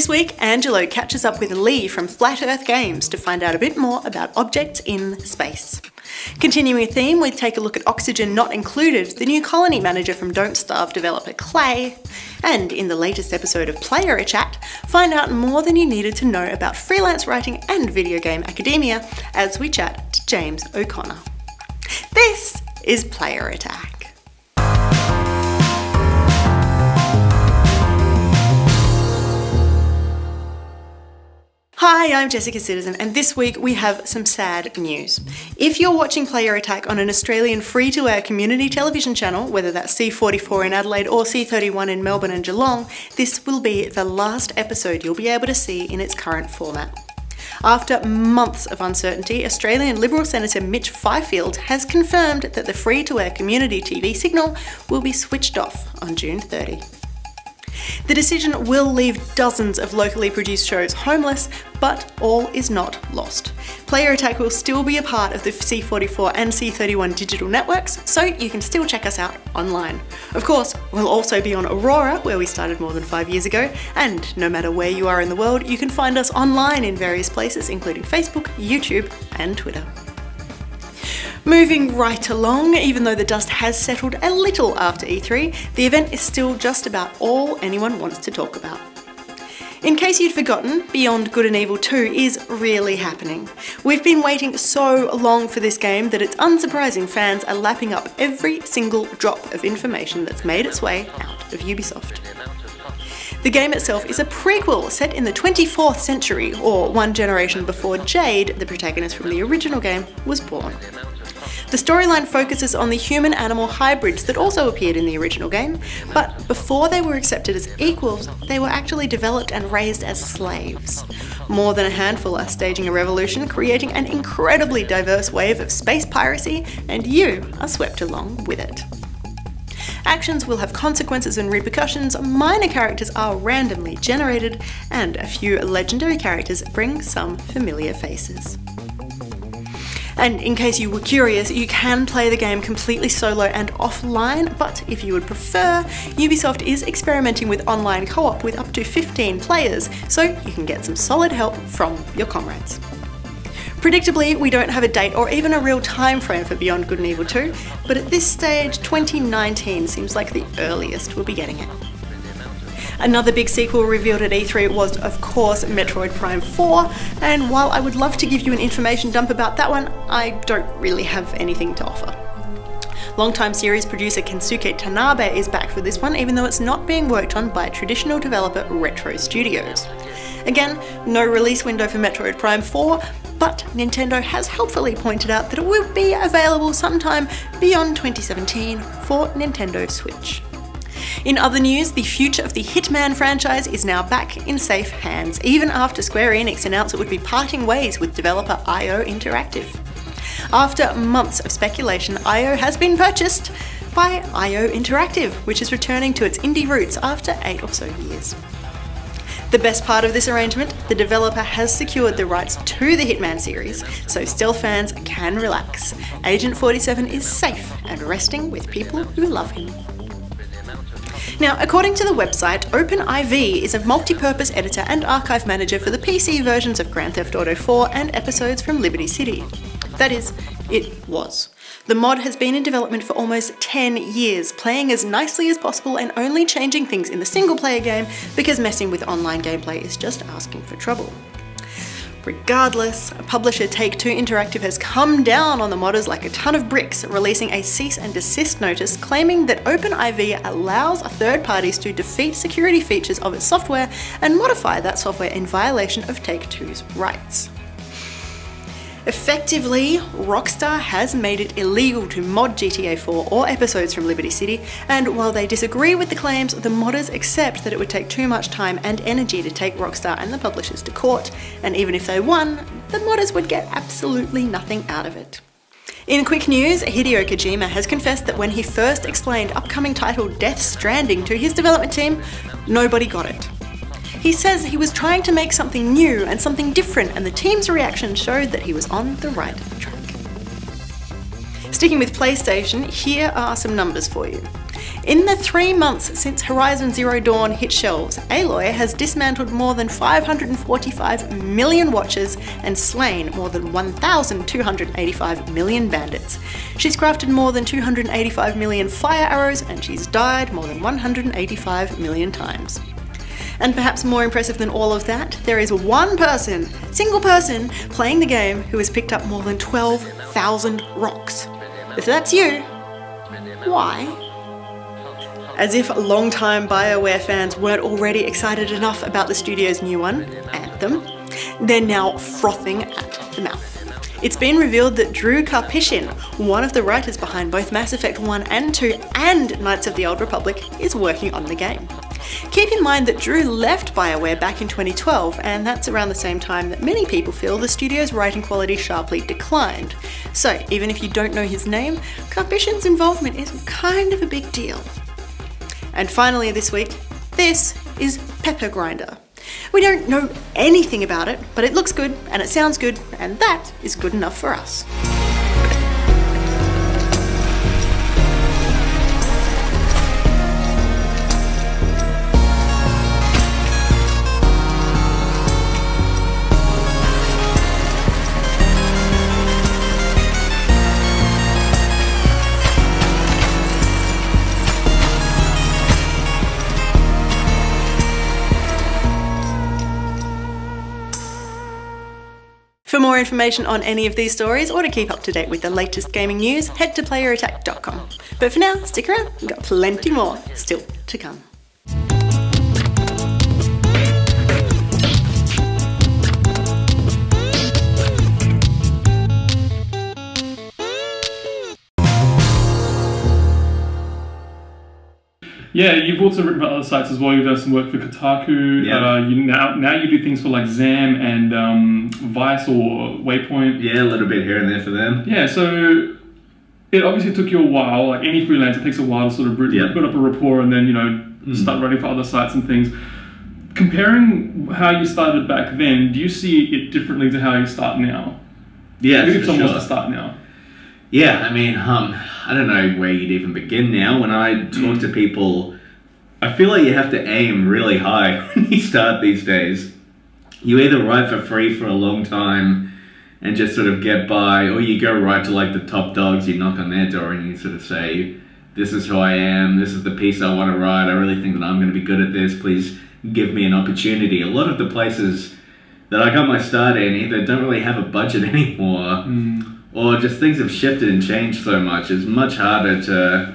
This week, Angelo catches up with Lee from Flat Earth Games to find out a bit more about objects in space. Continuing a theme, we take a look at Oxygen Not Included, the new colony manager from Don't Starve developer Klei, and in the latest episode of Player Chat, find out more than you needed to know about freelance writing and video game academia as we chat to James O'Connor. This is Player Attack. Hi, I'm Jessica Citizen, and this week we have some sad news. If you're watching Player Attack on an Australian free-to-air community television channel, whether that's C44 in Adelaide or C31 in Melbourne and Geelong, this will be the last episode you'll be able to see in its current format. After months of uncertainty, Australian Liberal Senator Mitch Fifield has confirmed that the free-to-air community TV signal will be switched off on June 30. The decision will leave dozens of locally produced shows homeless, but all is not lost. Player Attack will still be a part of the C44 and C31 digital networks, so you can still check us out online. Of course, we'll also be on Aurora, where we started more than 5 years ago, and no matter where you are in the world, you can find us online in various places, including Facebook, YouTube, and Twitter. Moving right along, even though the dust has settled a little after E3, the event is still just about all anyone wants to talk about. In case you'd forgotten, Beyond Good and Evil 2 is really happening. We've been waiting so long for this game that it's unsurprising fans are lapping up every single drop of information that's made its way out of Ubisoft. The game itself is a prequel set in the 24th century, or one generation before Jade, the protagonist from the original game, was born. The storyline focuses on the human-animal hybrids that also appeared in the original game, but before they were accepted as equals, they were actually developed and raised as slaves. More than a handful are staging a revolution, creating an incredibly diverse wave of space piracy, and you are swept along with it. Actions will have consequences and repercussions, minor characters are randomly generated, and a few legendary characters bring some familiar faces. And in case you were curious, you can play the game completely solo and offline, but if you would prefer, Ubisoft is experimenting with online co-op with up to 15 players, so you can get some solid help from your comrades. Predictably, we don't have a date or even a real time frame for Beyond Good and Evil 2, but at this stage, 2019 seems like the earliest we'll be getting it. Another big sequel revealed at E3 was, of course, Metroid Prime 4, and while I would love to give you an information dump about that one, I don't really have anything to offer. Longtime series producer Kensuke Tanabe is back for this one, even though it's not being worked on by traditional developer Retro Studios. Again, no release window for Metroid Prime 4, but Nintendo has helpfully pointed out that it will be available sometime beyond 2017 for Nintendo Switch. In other news, the future of the Hitman franchise is now back in safe hands, even after Square Enix announced it would be parting ways with developer IO Interactive. After months of speculation, IO has been purchased by IO Interactive, which is returning to its indie roots after 8 or so years. The best part of this arrangement, the developer has secured the rights to the Hitman series, so stealth fans can relax. Agent 47 is safe and resting with people who love him. Now, according to the website, OpenIV is a multi-purpose editor and archive manager for the PC versions of Grand Theft Auto 4 and episodes from Liberty City. That is, it was. The mod has been in development for almost 10 years, playing as nicely as possible and only changing things in the single-player game because messing with online gameplay is just asking for trouble. Regardless, publisher Take-Two Interactive has come down on the modders like a ton of bricks, releasing a cease and desist notice claiming that OpenIV allows third parties to defeat security features of its software and modify that software in violation of Take-Two's rights. Effectively, Rockstar has made it illegal to mod GTA 4 or episodes from Liberty City, and while they disagree with the claims, the modders accept that it would take too much time and energy to take Rockstar and the publishers to court, and even if they won, the modders would get absolutely nothing out of it. In quick news, Hideo Kojima has confessed that when he first explained upcoming title Death Stranding to his development team, nobody got it. He says he was trying to make something new and something different, and the team's reaction showed that he was on the right track. Sticking with PlayStation, here are some numbers for you. In the 3 months since Horizon Zero Dawn hit shelves, Aloy has dismantled more than 545 million watchers and slain more than 1,285 million bandits. She's crafted more than 285 million fire arrows, and she's died more than 185 million times. And perhaps more impressive than all of that, there is one person, single person, playing the game who has picked up more than 12,000 rocks. If that's you, why? As if long-time BioWare fans weren't already excited enough about the studio's new one, Anthem, they're now frothing at the mouth. It's been revealed that Drew Karpyshyn, one of the writers behind both Mass Effect 1 and 2 and Knights of the Old Republic, is working on the game. Keep in mind that Drew left BioWare back in 2012, and that's around the same time that many people feel the studio's writing quality sharply declined. So even if you don't know his name, Karpyshyn's involvement is kind of a big deal. And finally this week, this is Pepper Grinder. We don't know anything about it, but it looks good and it sounds good, and that is good enough for us. For more information on any of these stories, or to keep up to date with the latest gaming news, head to playerattack.com. But for now, stick around, we've got plenty more still to come. Yeah, you've also written for other sites as well. You've done some work for Kotaku. Yeah. Now you do things for like ZAM and Vice or Waypoint. Yeah, a little bit here and there for them. Yeah, so it obviously took you a while. Like any freelance, it takes a while to sort of build up a rapport and then, start writing for other sites and things. Comparing how you started back then, do you see it differently to how you start now? Yeah, Maybe if someone sure. wants to start now. Yeah, I mean, I don't know where you'd even begin now. When I talk to people, I feel like you have to aim really high when you start these days. You either write for free for a long time and just sort of get by, or you go right to like the top dogs, you knock on their door and you sort of say, this is who I am, this is the piece I want to write, I really think that I'm going to be good at this, please give me an opportunity. A lot of the places that I got my start in either don't really have a budget anymore, or just things have shifted and changed so much. It's much harder to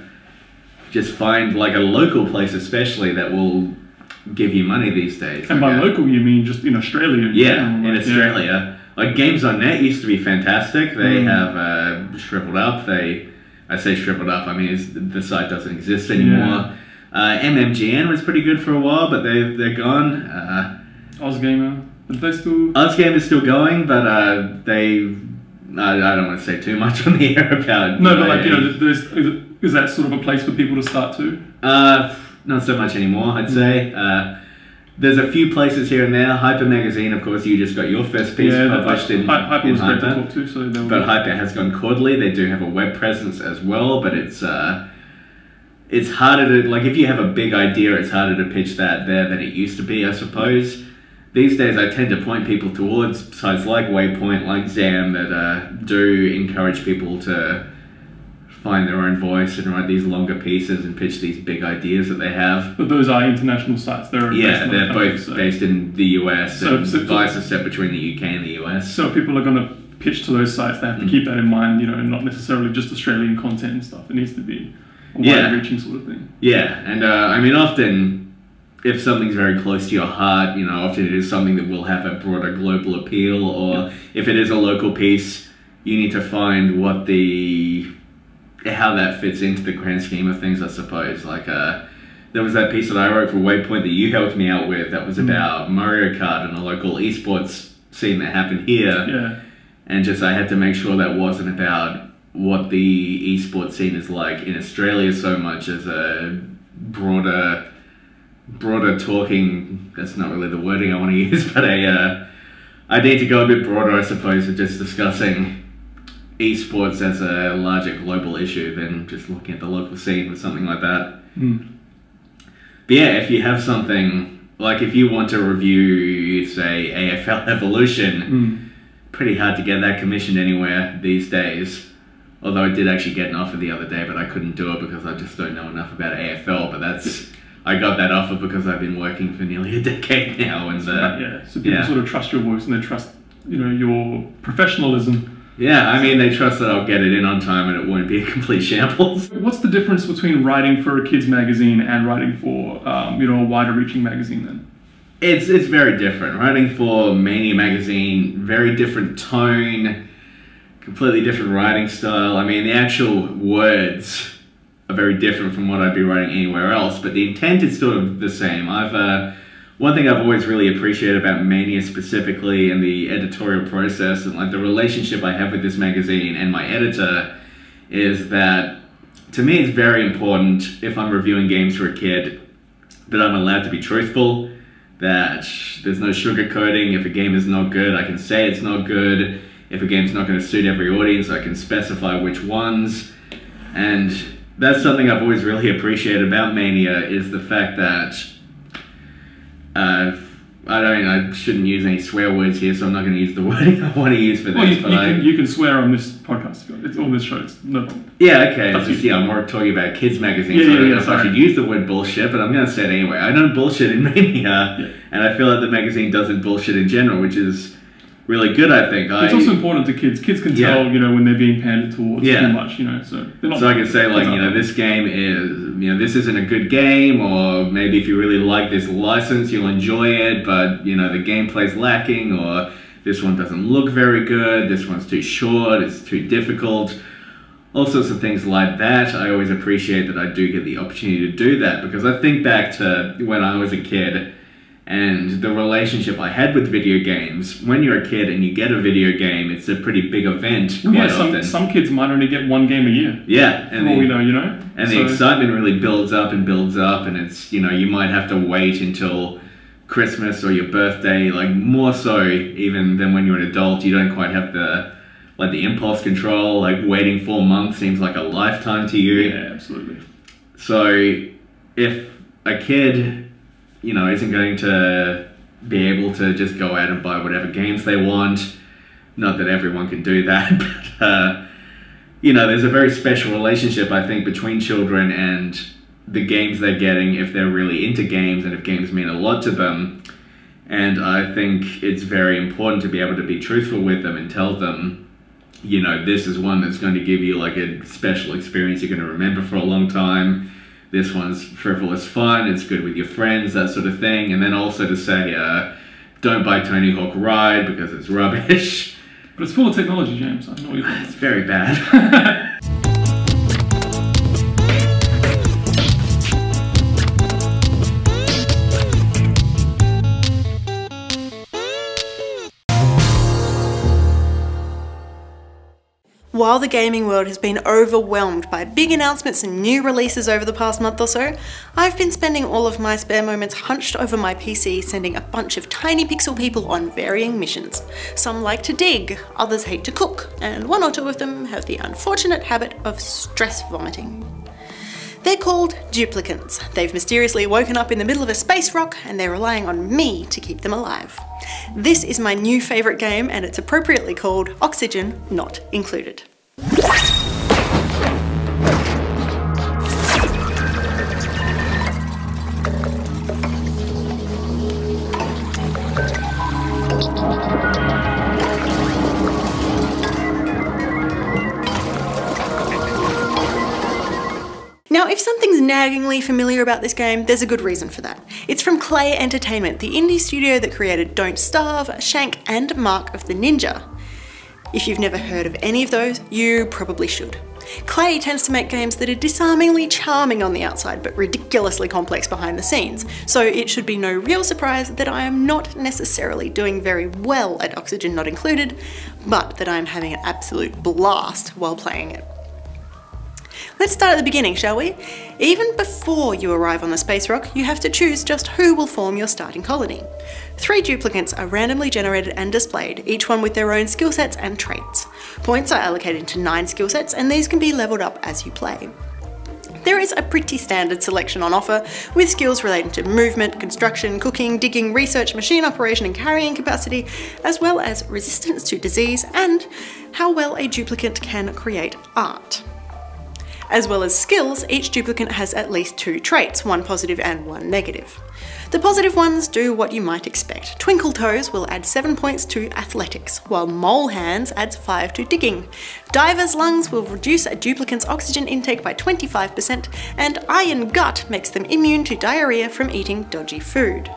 just find like a local place especially that will give you money these days. And by local you mean just in Australia? Yeah, in Australia. Like Games on Net used to be fantastic. They have shriveled up. I say shriveled up, I mean the site doesn't exist anymore. MMGN was pretty good for a while, but they're gone. Ozgamer, are they still? Ozgamer is still going, but I don't want to say too much on the air about... No, but like, is that sort of a place for people to start to? Not so much anymore, I'd say. There's a few places here and there. Hyper Magazine, of course, you just got your first piece published in Hyper. Was great to Hyper. talk to, so But Hyper has gone quarterly. They do have a web presence as well, but it's harder to... Like, if you have a big idea, it's harder to pitch that there than it used to be, I suppose. These days, I tend to point people towards sites like Waypoint, like ZAM, that do encourage people to find their own voice and write these longer pieces and pitch these big ideas that they have. But those are international sites. They're both based in the US, and Vice is set between the UK and the US. So if people are going to pitch to those sites, they have to keep that in mind, and not necessarily just Australian content and stuff. It needs to be a wide-reaching sort of thing. Yeah, and I mean, often... if something's very close to your heart, often it is something that will have a broader global appeal, or if it is a local piece, you need to find how that fits into the grand scheme of things, I suppose. Like, there was that piece that I wrote for Waypoint that you helped me out with that was about Mario Kart and a local esports scene that happened here. Yeah. And just I had to make sure that wasn't about what the esports scene is like in Australia so much as a broader talking, that's not really the wording I want to use, but I need to go a bit broader, I suppose, of just discussing esports as a larger global issue than just looking at the local scene with something like that. But yeah, if you have something, like if you want to review, say, AFL Evolution, pretty hard to get that commissioned anywhere these days. Although I did actually get an offer the other day, but I couldn't do it because I just don't know enough about AFL. But I got that offer because I've been working for nearly a decade now. And so people sort of trust your voice and they trust, your professionalism. Yeah, I mean, they trust that I'll get it in on time and it won't be a complete shambles. What's the difference between writing for a kids magazine and writing for, a wider-reaching magazine then? It's very different. Writing for Mania magazine, very different tone, completely different writing style. I mean, the actual words are very different from what I'd be writing anywhere else, but the intent is sort of the same. One thing I've always really appreciated about Mania specifically and the editorial process and like the relationship I have with this magazine and my editor is that to me it's very important if I'm reviewing games for a kid that I'm allowed to be truthful, that there's no sugarcoating. If a game is not good, I can say it's not good. If a game's not going to suit every audience, I can specify which ones. And that's something I've always really appreciated about Mania is the fact that I shouldn't use any swear words here, so I'm not going to use the wording I want to use for this. You can swear on this podcast. It's on this show. It's no problem. Yeah, okay. I'm more talking about kids magazine, so I don't know if I should use the word bullshit, but I'm going to say it anyway. I don't bullshit in Mania, and I feel like the magazine doesn't bullshit in general, which is really good, I think. It's also important to kids. Kids can tell, when they're being pandered towards too much, so they're not. So I can say, like, this game is, this isn't a good game, or maybe if you really like this license, you'll enjoy it, but, the gameplay's lacking, or this one doesn't look very good, this one's too short, it's too difficult. All sorts of things like that. I always appreciate that I do get the opportunity to do that, because I think back to when I was a kid, and the relationship I had with video games. When you're a kid and you get a video game, it's a pretty big event quite often. Some kids might only get one game a year. Yeah. And all we know, And the excitement really builds up, and it's, you might have to wait until Christmas or your birthday, like more so even than when you're an adult. You don't quite have the impulse control, like waiting 4 months seems like a lifetime to you. Yeah, absolutely. So if a kid isn't going to be able to just go out and buy whatever games they want. Not that everyone can do that, but, there's a very special relationship, I think, between children and the games they're getting if they're really into games and if games mean a lot to them. And I think it's very important to be able to be truthful with them and tell them, this is one that's going to give you like a special experience you're going to remember for a long time. This one's frivolous fun, it's good with your friends, that sort of thing. And then also to say, don't buy Tony Hawk Ride because it's rubbish. But it's full of technology, James. I know what you're thinking. It's very bad. While the gaming world has been overwhelmed by big announcements and new releases over the past month or so, I've been spending all of my spare moments hunched over my PC sending a bunch of tiny pixel people on varying missions. Some like to dig, others hate to cook, and one or two of them have the unfortunate habit of stress vomiting. They're called duplicants. They've mysteriously woken up in the middle of a space rock and they're relying on me to keep them alive. This is my new favourite game and it's appropriately called Oxygen Not Included. Now, if something's naggingly familiar about this game, there's a good reason for that. It's from Klei Entertainment, the indie studio that created Don't Starve, Shank, and Mark of the Ninja. If you've never heard of any of those, you probably should. Klei tends to make games that are disarmingly charming on the outside, but ridiculously complex behind the scenes, so it should be no real surprise that I am not necessarily doing very well at Oxygen Not Included, but that I am having an absolute blast while playing it. Let's start at the beginning, shall we? Even before you arrive on the space rock, you have to choose just who will form your starting colony. 3 duplicants are randomly generated and displayed, each one with their own skill sets and traits. Points are allocated to 9 skill sets, and these can be leveled up as you play. there is a pretty standard selection on offer, with skills relating to movement, construction, cooking, digging, research, machine operation and carrying capacity, as well as resistance to disease and how well a duplicant can create art. As well as skills, each duplicant has at least 2 traits, one positive and one negative. The positive ones do what you might expect. Twinkle Toes will add 7 points to athletics, while Mole Hands adds 5 to digging. Diver's Lungs will reduce a duplicant's oxygen intake by 25%, and Iron Gut makes them immune to diarrhea from eating dodgy food.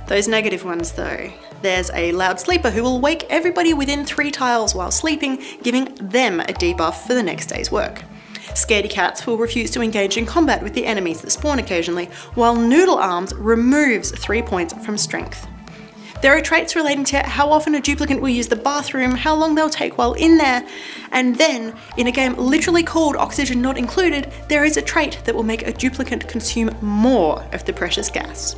Those negative ones though. There's a Loud Sleeper who will wake everybody within 3 tiles while sleeping, giving them a debuff for the next day's work. Scaredy Cats will refuse to engage in combat with the enemies that spawn occasionally, while Noodle Arms removes 3 points from strength. There are traits relating to how often a duplicant will use the bathroom, how long they'll take while in there, and then, in a game literally called Oxygen Not Included, there is a trait that will make a duplicant consume more of the precious gas.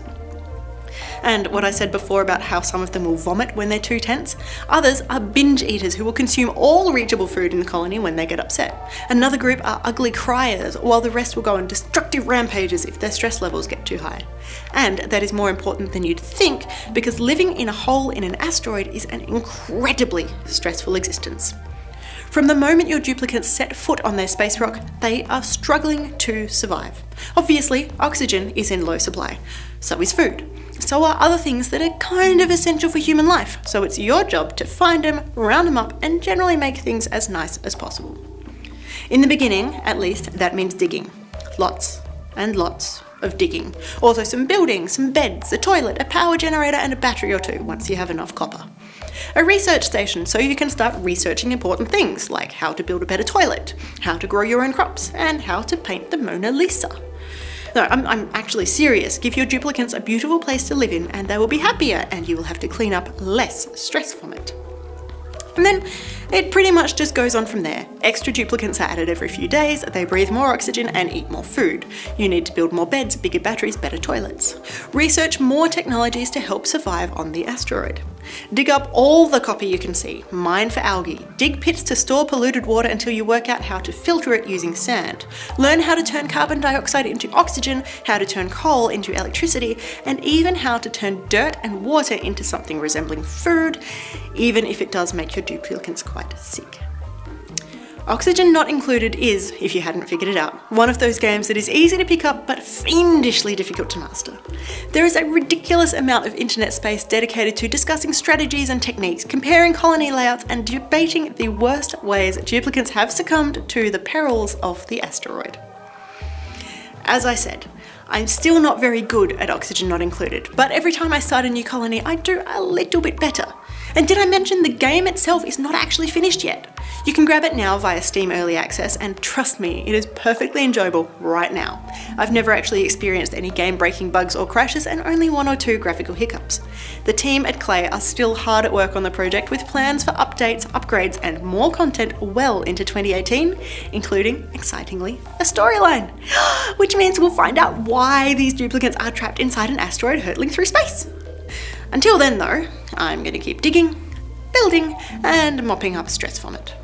And what I said before about how some of them will vomit when they're too tense, others are binge eaters who will consume all reachable food in the colony when they get upset. Another group are ugly criers, while the rest will go on destructive rampages if their stress levels get too high. And that is more important than you'd think, because living in a hole in an asteroid is an incredibly stressful existence. From the moment your duplicants set foot on their space rock, they are struggling to survive. Obviously, oxygen is in low supply, so is food. So are other things that are kind of essential for human life, so it's your job to find them, round them up, and generally make things as nice as possible. In the beginning, at least, that means digging. Lots and lots of digging. Also some building, some beds, a toilet, a power generator, and a battery or 2 once you have enough copper. A research station, so you can start researching important things, like how to build a better toilet, how to grow your own crops, and how to paint the Mona Lisa. No, I'm actually serious. Give your duplicants a beautiful place to live in and they will be happier, and you will have to clean up less stress from it. And then it pretty much just goes on from there. Extra duplicants are added every few days, they breathe more oxygen and eat more food. You need to build more beds, bigger batteries, better toilets. Research more technologies to help survive on the asteroid. Dig up all the copper you can see, mine for algae, dig pits to store polluted water until you work out how to filter it using sand, learn how to turn carbon dioxide into oxygen, how to turn coal into electricity, and even how to turn dirt and water into something resembling food, even if it does make your duplicants quite sick. Oxygen Not Included is, if you hadn't figured it out, one of those games that is easy to pick up but fiendishly difficult to master. There is a ridiculous amount of internet space dedicated to discussing strategies and techniques, comparing colony layouts, and debating the worst ways duplicants have succumbed to the perils of the asteroid. As I said, I'm still not very good at Oxygen Not Included, but every time I start a new colony I do a little bit better. And did I mention the game itself is not actually finished yet? You can grab it now via Steam Early Access, and trust me, it is perfectly enjoyable right now. I've never actually experienced any game-breaking bugs or crashes, and only 1 or 2 graphical hiccups. The team at Klei are still hard at work on the project with plans for updates, upgrades, and more content well into 2018, including, excitingly, a storyline! Which means we'll find out why these duplicants are trapped inside an asteroid hurtling through space. Until then though, I'm going to keep digging, building, and mopping up stress vomit.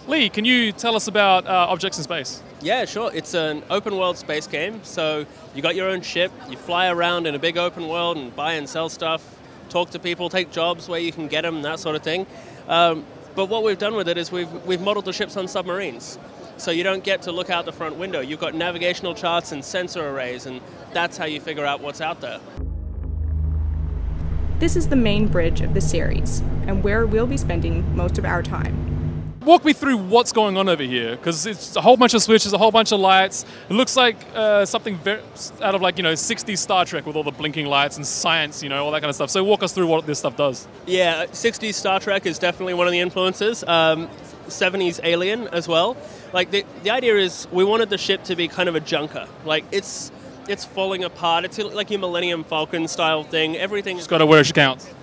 Lee, can you tell us about Objects in Space? Yeah, sure. It's an open world space game. So you got your own ship, you fly around in a big open world and buy and sell stuff, talk to people, take jobs where you can get them, that sort of thing. But what we've done with it is we've modeled the ships on submarines. So you don't get to look out the front window. You've got navigational charts and sensor arrays, and that's how you figure out what's out there. This is the main bridge of the series, and where we'll be spending most of our time. Walk me through what's going on over here, because it's a whole bunch of switches, a whole bunch of lights. It looks like something out of, like, 60s Star Trek with all the blinking lights and science, all that kind of stuff. So walk us through what this stuff does. Yeah, 60s Star Trek is definitely one of the influences. 70s Alien as well. Like, the idea is we wanted the ship to be kind of a junker. Like, it's falling apart. It's like your Millennium Falcon style thing. Everything's got to wear its counts.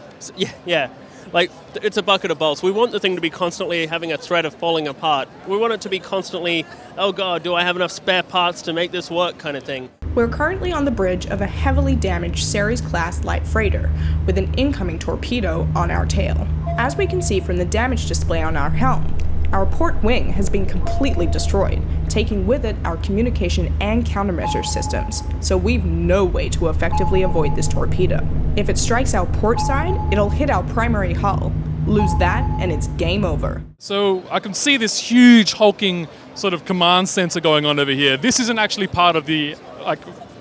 Yeah. Like, it's a bucket of bolts. We want the thing to be constantly having a threat of falling apart. We want it to be constantly, oh god, do I have enough spare parts to make this work kind of thing. We're currently on the bridge of a heavily damaged Ceres-class light freighter with an incoming torpedo on our tail. As we can see from the damage display on our helm, our port wing has been completely destroyed, taking with it our communication and countermeasure systems, so we've no way to effectively avoid this torpedo. If it strikes our port side, it'll hit our primary hull. Lose that, and it's game over. So I can see this huge hulking sort of command center going on over here. This isn't actually part of the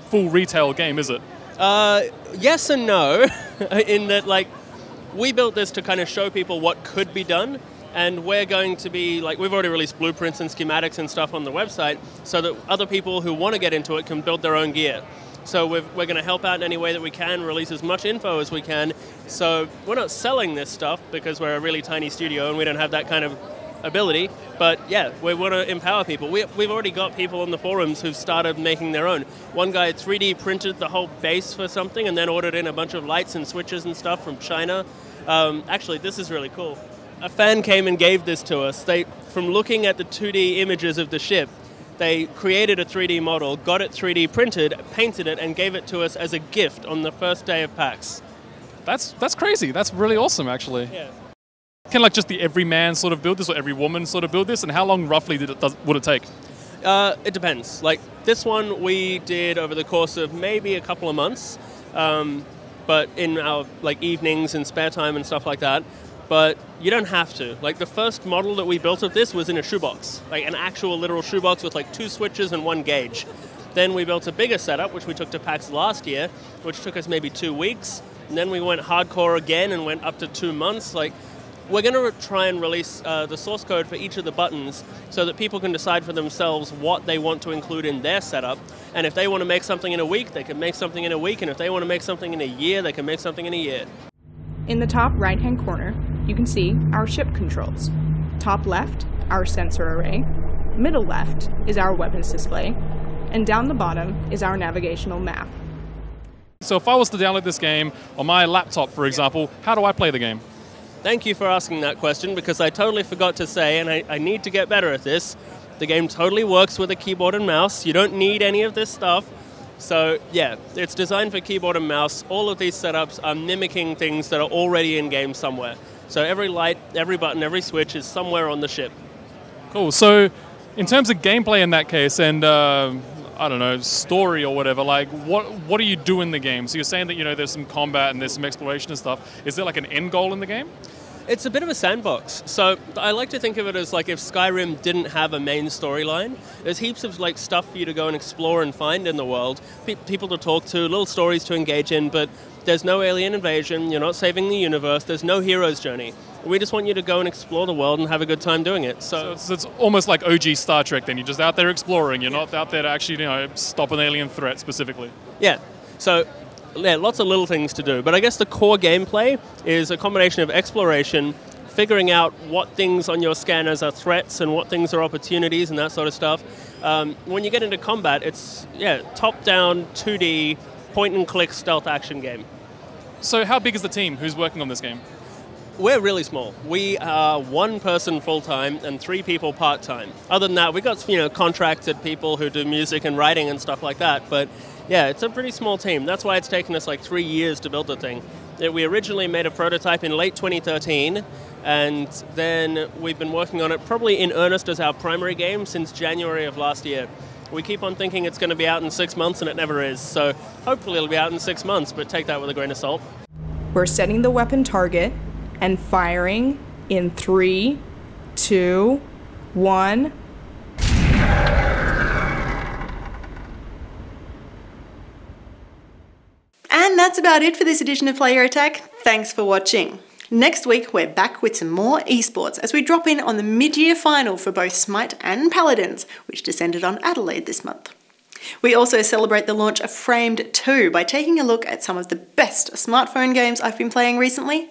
full retail game, is it? Yes and no, in that we built this to kind of show people what could be done. And we're going to be, we've already released blueprints and schematics and stuff on the website so that other people who want to get into it can build their own gear. So we're going to help out in any way that we can, release as much info as we can. So we're not selling this stuff because we're a really tiny studio and we don't have that kind of ability. But yeah, we want to empower people. We've already got people on the forums who've started making their own. One guy 3D printed the whole base for something and then ordered in a bunch of lights and switches and stuff from China. Actually, this is really cool. A fan came and gave this to us. From looking at the 2D images of the ship, they created a 3D model, got it 3D printed, painted it, and gave it to us as a gift on the first day of PAX. That's crazy. That's really awesome, actually. Yeah. Can just the everyman sort of build this, or every woman sort of build this? And how long roughly would it take? It depends. This one we did over the course of maybe a couple of months, but in our evenings and spare time and stuff like that. But you don't have to. The first model that we built of this was in a shoebox, an actual literal shoebox with 2 switches and 1 gauge. Then we built a bigger setup, which we took to PAX last year, which took us maybe 2 weeks. And then we went hardcore again and went up to 2 months. We're going to try and release the source code for each of the buttons so that people can decide for themselves what they want to include in their setup. And if they want to make something in a week, they can make something in a week. And if they want to make something in a year, they can make something in a year. In the top right-hand corner, you can see our ship controls. Top left, our sensor array. Middle left is our weapons display. And down the bottom is our navigational map. So if I was to download this game on my laptop, for example, how do I play the game? Thank you for asking that question, because I totally forgot to say, and I need to get better at this, the game totally works with a keyboard and mouse. You don't need any of this stuff. So yeah, it's designed for keyboard and mouse. All of these setups are mimicking things that are already in game somewhere. So every light, every button, every switch is somewhere on the ship. Cool. So in terms of gameplay in that case, and I don't know, story or whatever, what do you do in the game? So you're saying that, there's some combat and there's some exploration and stuff. Is there an end goal in the game? It's a bit of a sandbox. So I like to think of it as if Skyrim didn't have a main storyline. There's heaps of stuff for you to go and explore and find in the world, people to talk to, little stories to engage in, but there's no alien invasion, you're not saving the universe, there's no hero's journey. We just want you to go and explore the world and have a good time doing it. So it's almost like OG Star Trek then. You're just out there exploring, you're not out there to actually, stop an alien threat specifically. Yeah. So yeah, lots of little things to do, but I guess the core gameplay is a combination of exploration, figuring out what things on your scanners are threats and what things are opportunities and that sort of stuff. When you get into combat, it's top-down, 2D, point-and-click stealth action game. So how big is the team who's working on this game? We're really small. We are 1 person full-time and 3 people part-time. Other than that, we've got contracted people who do music and writing and stuff like that, but yeah, it's a pretty small team. That's why it's taken us 3 years to build the thing. We originally made a prototype in late 2013, and then we've been working on it probably in earnest as our primary game since January of last year. We keep on thinking it's going to be out in 6 months, and it never is. So hopefully it'll be out in 6 months, but take that with a grain of salt. We're setting the weapon target and firing in 3, 2, 1. And that's about it for this edition of Player Attack. Thanks for watching. Next week, we're back with some more esports as we drop in on the mid-year final for both Smite and Paladins, which descended on Adelaide this month. We also celebrate the launch of Framed 2 by taking a look at some of the best smartphone games I've been playing recently,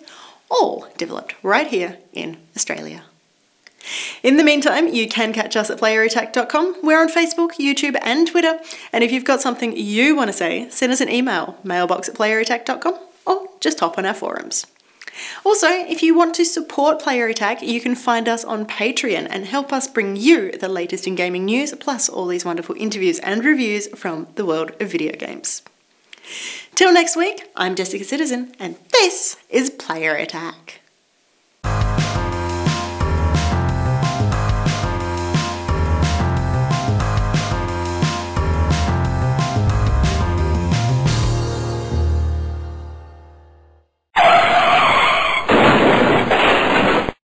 all developed right here in Australia. In the meantime, you can catch us at playerattack.com. We're on Facebook, YouTube and Twitter, and if you've got something you want to say, send us an email, mailbox@playerattack.com, or just hop on our forums. Also, if you want to support Player Attack, you can find us on Patreon and help us bring you the latest in gaming news, plus all these wonderful interviews and reviews from the world of video games. Till next week, I'm Jessica Citizen, and this is Player Attack.